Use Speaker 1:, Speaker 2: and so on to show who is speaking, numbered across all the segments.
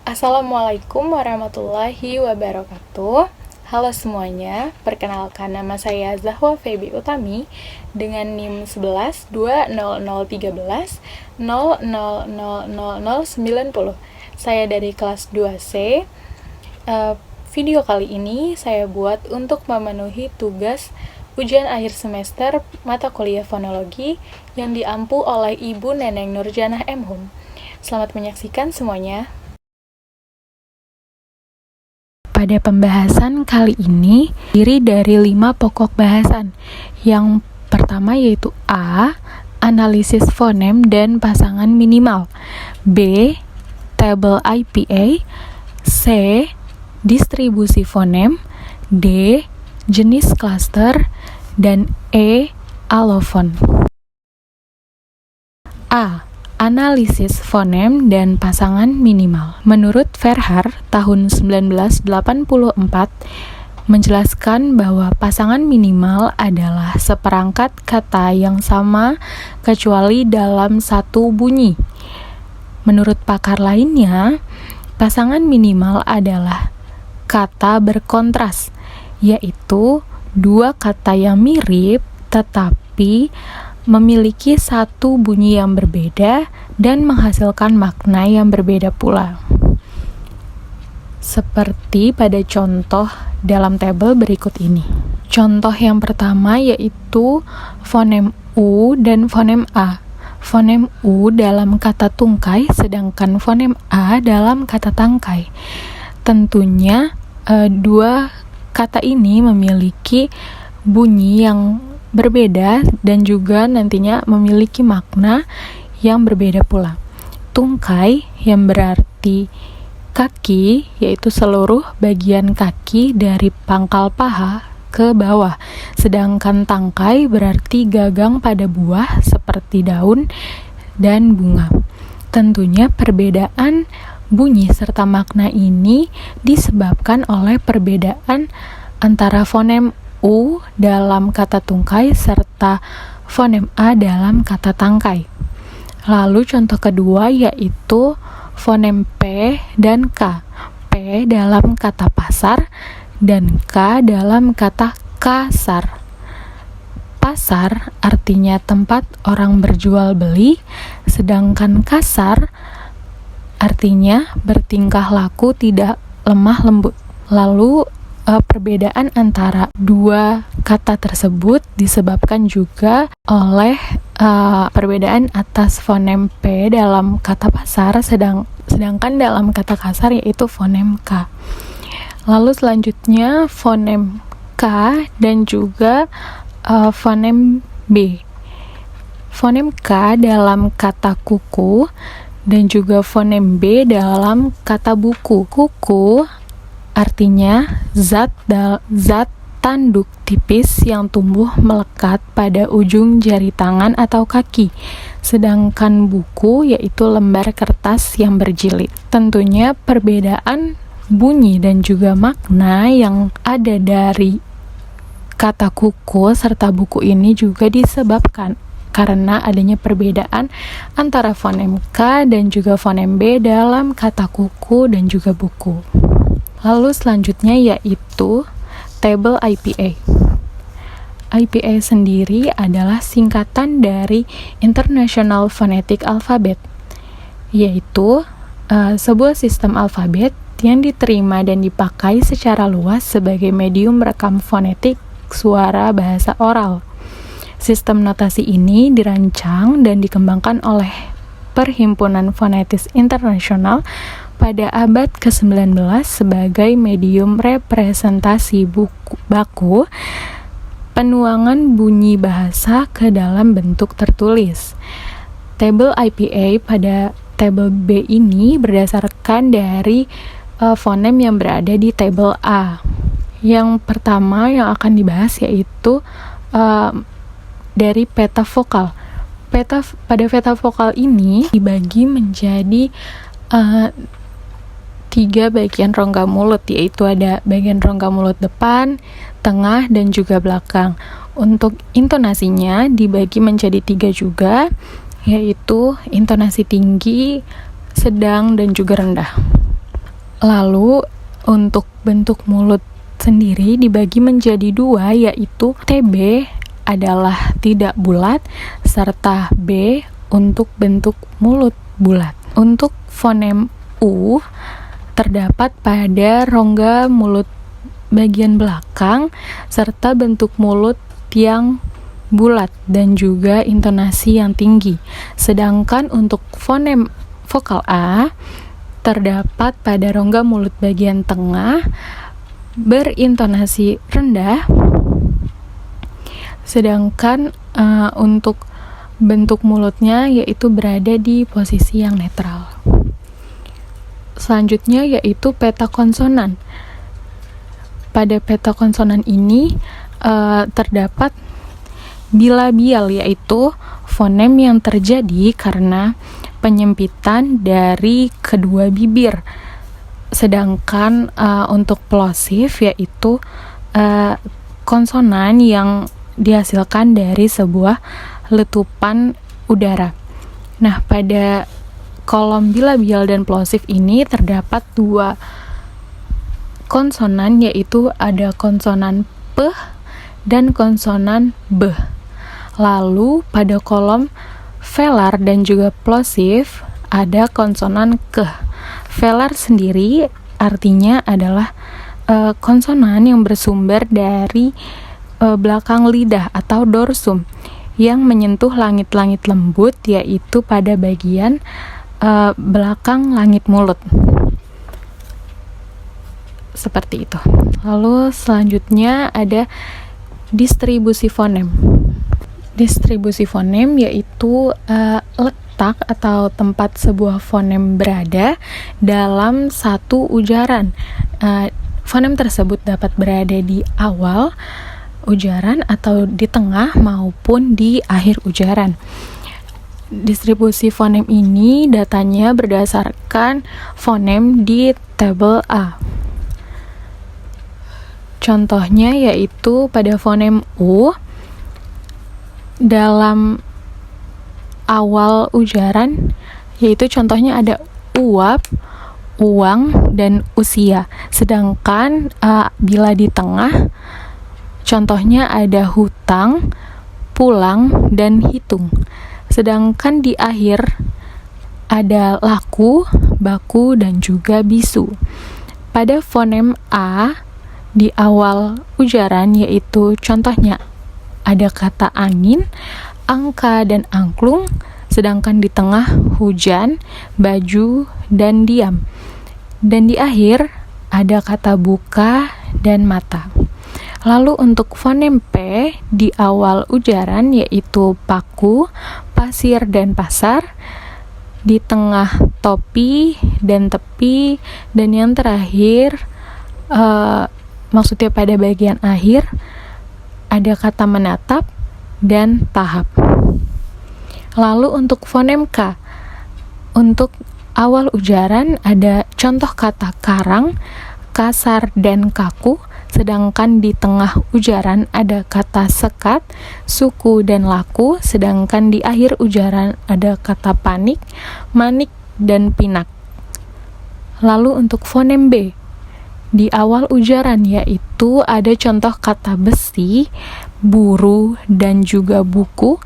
Speaker 1: Assalamualaikum warahmatullahi wabarakatuh. Halo semuanya, perkenalkan nama saya Zahwa Febi Utami dengan NIM 11 20013 000090. Saya dari kelas 2C. Video kali ini saya buat untuk memenuhi tugas ujian akhir semester mata kuliah fonologi yang diampu oleh Ibu Neneng Nurjanah M. Hum. Selamat menyaksikan semuanya. Pada pembahasan kali ini, terdiri dari 5 pokok bahasan. Yang pertama yaitu A. Analisis fonem dan pasangan minimal. B. Tabel IPA. C. Distribusi fonem. D. Jenis klaster. Dan E. Alofon. A. Analisis fonem dan pasangan minimal. Menurut Verhaar tahun 1984 menjelaskan bahwa pasangan minimal adalah seperangkat kata yang sama kecuali dalam satu bunyi. Menurut pakar lainnya, pasangan minimal adalah kata berkontras, yaitu dua kata yang mirip tetapi memiliki satu bunyi yang berbeda dan menghasilkan makna yang berbeda pula. Seperti pada contoh dalam tabel berikut ini. Contoh yang pertama yaitu fonem U dan fonem A. Fonem U dalam kata tungkai, sedangkan fonem A dalam kata tangkai. Tentunya dua kata ini memiliki bunyi yang berbeda dan juga nantinya memiliki makna yang berbeda pula. Tungkai yang berarti kaki, yaitu seluruh bagian kaki dari pangkal paha ke bawah, sedangkan tangkai berarti gagang pada buah seperti daun dan bunga. Tentunya perbedaan bunyi serta makna ini disebabkan oleh perbedaan antara fonem U dalam kata tungkai serta fonem A dalam kata tangkai. Lalu contoh kedua yaitu fonem P dan K. P dalam kata pasar dan K dalam kata kasar. Pasar artinya tempat orang berjual beli, sedangkan kasar artinya bertingkah laku tidak lemah lembut. Lalu perbedaan antara dua kata tersebut disebabkan juga oleh perbedaan atas fonem P dalam kata pasar, sedangkan dalam kata kasar yaitu fonem K. Lalu selanjutnya fonem K dan juga fonem B. Fonem K dalam kata kuku dan juga fonem B dalam kata buku. Kuku artinya zat tanduk tipis yang tumbuh melekat pada ujung jari tangan atau kaki, sedangkan buku yaitu lembar kertas yang berjilid. Tentunya perbedaan bunyi dan juga makna yang ada dari kata kuku serta buku ini juga disebabkan karena adanya perbedaan antara fonem K dan juga fonem B dalam kata kuku dan juga buku. Lalu selanjutnya yaitu tabel IPA. IPA sendiri adalah singkatan dari International Phonetic Alphabet, yaitu sebuah sistem alfabet yang diterima dan dipakai secara luas sebagai medium rekam fonetik suara bahasa oral. Sistem notasi ini dirancang dan dikembangkan oleh Perhimpunan Fonetis Internasional pada abad ke-19 sebagai medium representasi baku penuangan bunyi bahasa ke dalam bentuk tertulis. Tabel IPA pada tabel B ini berdasarkan dari fonem yang berada di tabel A. Yang pertama yang akan dibahas yaitu dari peta vokal. Pada peta vokal ini dibagi menjadi 3 bagian rongga mulut, yaitu ada bagian rongga mulut depan, tengah, dan juga belakang. Untuk intonasinya dibagi menjadi 3 juga, yaitu intonasi tinggi, sedang, dan juga rendah. Lalu untuk bentuk mulut sendiri dibagi menjadi dua, yaitu TB adalah tidak bulat serta B untuk bentuk mulut bulat. Untuk fonem U terdapat pada rongga mulut bagian belakang serta bentuk mulut yang bulat dan juga intonasi yang tinggi. Sedangkan untuk fonem vokal A terdapat pada rongga mulut bagian tengah berintonasi rendah, sedangkan untuk bentuk mulutnya yaitu berada di posisi yang netral. Selanjutnya yaitu peta konsonan. Pada peta konsonan ini terdapat bilabial, yaitu fonem yang terjadi karena penyempitan dari kedua bibir. Sedangkan untuk plosif yaitu konsonan yang dihasilkan dari sebuah letupan udara. Nah, pada kolom bilabial dan plosif ini terdapat dua konsonan, yaitu ada konsonan P dan konsonan B. Lalu pada kolom velar dan juga plosif ada konsonan K. Velar sendiri artinya adalah konsonan yang bersumber dari belakang lidah atau dorsum yang menyentuh langit-langit lembut, yaitu pada bagian belakang langit mulut. Seperti itu. Lalu selanjutnya ada distribusi fonem. Distribusi fonem yaitu letak atau tempat sebuah fonem berada dalam satu ujaran. Fonem tersebut dapat berada di awal ujaran atau di tengah maupun di akhir ujaran. Distribusi fonem ini datanya berdasarkan fonem di tabel A. Contohnya yaitu pada fonem U, dalam awal ujaran, yaitu contohnya ada uap, uang, dan usia. Sedangkan bila di tengah, contohnya ada hutang, pulang, dan hitung. Sedangkan di akhir ada laku, baku, dan juga bisu. Pada fonem A, di awal ujaran yaitu contohnya ada kata angin, angka, dan angklung, sedangkan di tengah hujan, baju, dan diam. Dan di akhir ada kata buka dan mata. Lalu untuk fonem P di awal ujaran yaitu paku, pasir, dan pasar. Di tengah topi dan tepi, dan yang terakhir maksudnya pada bagian akhir ada kata menatap dan tahap. Lalu untuk fonem K, untuk awal ujaran ada contoh kata karang, kasar, dan kaku. Sedangkan di tengah ujaran ada kata sekat, suku, dan laku. Sedangkan di akhir ujaran ada kata panik, manik, dan pinak. Lalu untuk fonem B, di awal ujaran yaitu ada contoh kata besi, buru, dan juga buku.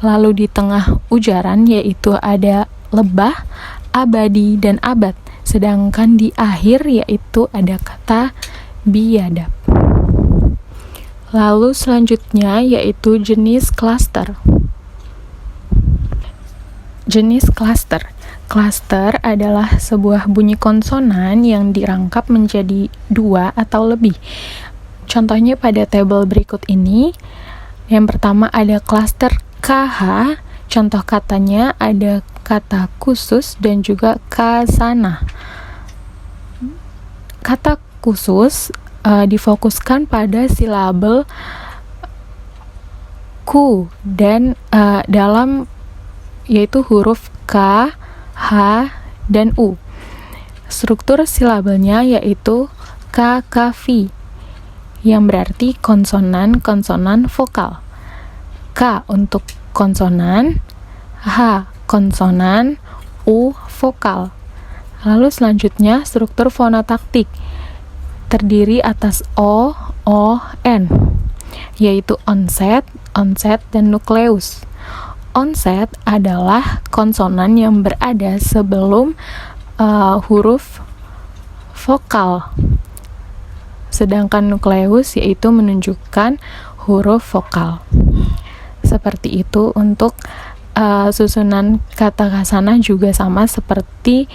Speaker 1: Lalu di tengah ujaran yaitu ada lebah, abadi, dan abad. Sedangkan di akhir yaitu ada kata biadab. Lalu selanjutnya yaitu jenis klaster. Jenis klaster. Klaster adalah sebuah bunyi konsonan yang dirangkap menjadi dua atau lebih. Contohnya pada tabel berikut ini. Yang pertama ada klaster KH. Contoh katanya ada kata khusus dan juga kasana. Kata khusus difokuskan pada silabel ku dan dalam yaitu huruf K, H, dan U. Struktur silabelnya yaitu KKV yang berarti konsonan-konsonan vokal. K untuk konsonan, H konsonan, U vokal. Lalu selanjutnya struktur fonotaktik terdiri atas O, O, N, yaitu onset, onset, dan nukleus. Onset adalah konsonan yang berada sebelum huruf vokal, sedangkan nukleus yaitu menunjukkan huruf vokal. Seperti itu untuk susunan kata khasana juga sama seperti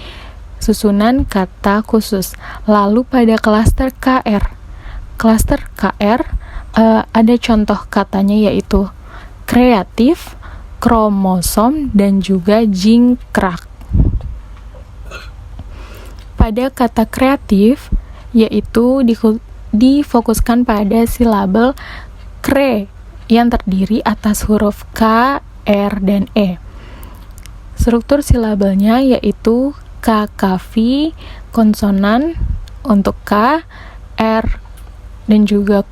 Speaker 1: susunan kata khusus. Lalu pada klaster KR. Klaster KR ada contoh katanya yaitu kreatif, kromosom, dan juga jingkrak. Pada kata kreatif yaitu difokuskan pada silabel kre yang terdiri atas huruf K, R, dan E. Struktur silabelnya yaitu K, K, V, konsonan untuk K, R, dan juga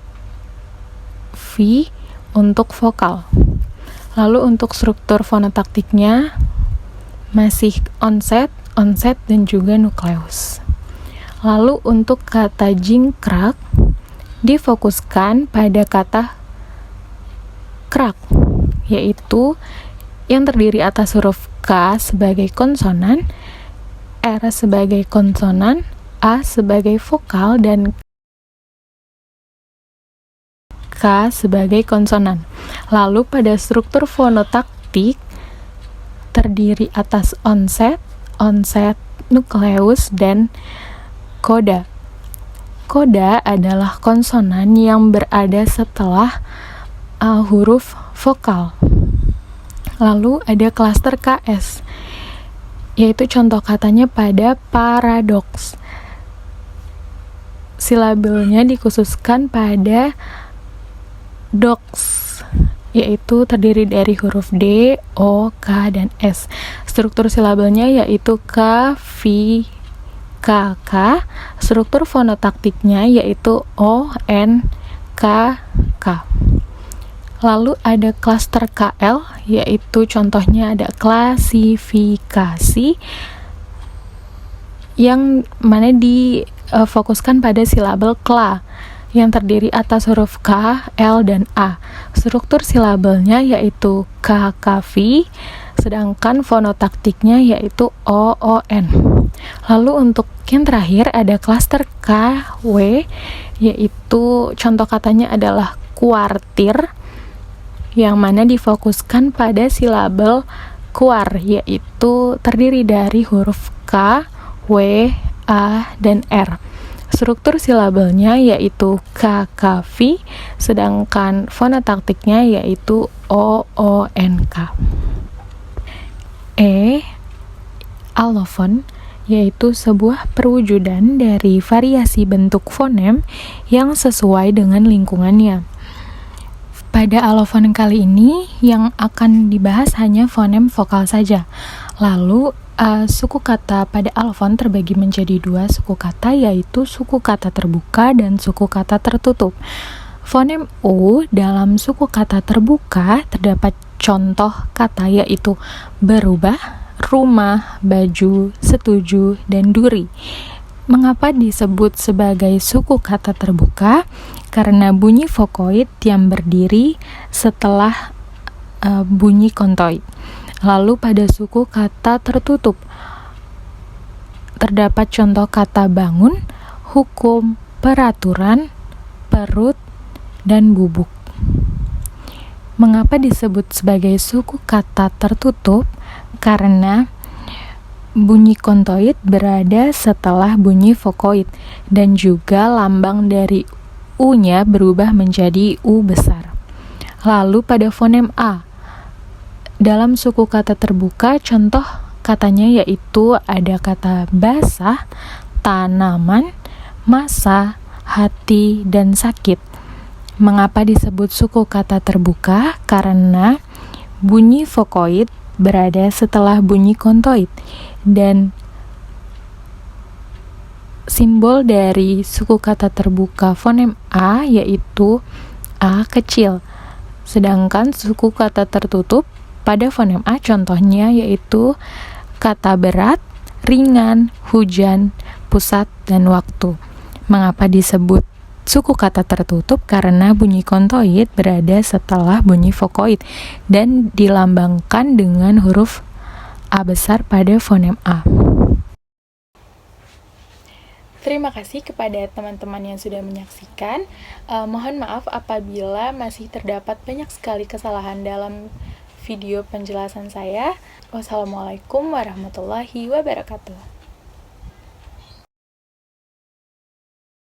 Speaker 1: V untuk vokal. Lalu untuk struktur fonotaktiknya masih onset, onset, dan juga nukleus. Lalu untuk kata jingkrak difokuskan pada kata krak, yaitu yang terdiri atas huruf K sebagai konsonan, R sebagai konsonan, A sebagai vokal, dan K sebagai konsonan. Lalu pada struktur fonotaktik terdiri atas onset, onset, nukleus, dan koda. Koda adalah konsonan yang berada setelah huruf vokal. Lalu ada klaster KS, yaitu contoh katanya pada paradoks. Silabelnya dikhususkan pada doks, yaitu terdiri dari huruf D, O, K, dan S. Struktur silabelnya yaitu K, V, K, K. Struktur fonotaktiknya yaitu O, N, K, K. Lalu ada klaster KL, yaitu contohnya ada klasifikasi, yang mana difokuskan pada silabel kla, yang terdiri atas huruf K, L, dan A. Struktur silabelnya yaitu K, K, V, sedangkan fonotaktiknya yaitu O, O, N. Lalu untuk yang terakhir ada klaster K, W, yaitu contoh katanya adalah kuartir, yang mana difokuskan pada silabel kuar, yaitu terdiri dari huruf K, W, A, dan R. Struktur silabelnya yaitu K, K, V, sedangkan fonotaktiknya yaitu O, O, N, K. E, allofon, yaitu sebuah perwujudan dari variasi bentuk fonem yang sesuai dengan lingkungannya. Pada allofon kali ini yang akan dibahas hanya fonem vokal saja. Lalu suku kata pada allofon terbagi menjadi dua suku kata, yaitu suku kata terbuka dan suku kata tertutup. Fonem U dalam suku kata terbuka terdapat contoh kata yaitu berubah, rumah, baju, setuju, dan duri. Mengapa disebut sebagai suku kata terbuka? Karena bunyi vokoid yang berdiri setelah bunyi kontoid. Lalu pada suku kata tertutup terdapat contoh kata bangun, hukum, peraturan, perut, dan bubuk. Mengapa disebut sebagai suku kata tertutup? Karena bunyi kontoid berada setelah bunyi vokoid, dan juga lambang dari U-nya berubah menjadi U besar. Lalu pada fonem A, dalam suku kata terbuka, contoh katanya yaitu ada kata basah, tanaman, masa, hati, dan sakit. Mengapa disebut suku kata terbuka? Karena bunyi vokoid berada setelah bunyi kontoid, dan simbol dari suku kata terbuka fonem A yaitu A kecil. Sedangkan suku kata tertutup pada fonem A contohnya yaitu kata berat, ringan, hujan, pusat, dan waktu. Mengapa disebut suku kata tertutup? Karena bunyi kontoid berada setelah bunyi vokoid dan dilambangkan dengan huruf A besar pada fonem A. Terima kasih kepada teman-teman yang sudah menyaksikan. Mohon maaf apabila masih terdapat banyak sekali kesalahan dalam video penjelasan saya. Wassalamualaikum warahmatullahi wabarakatuh.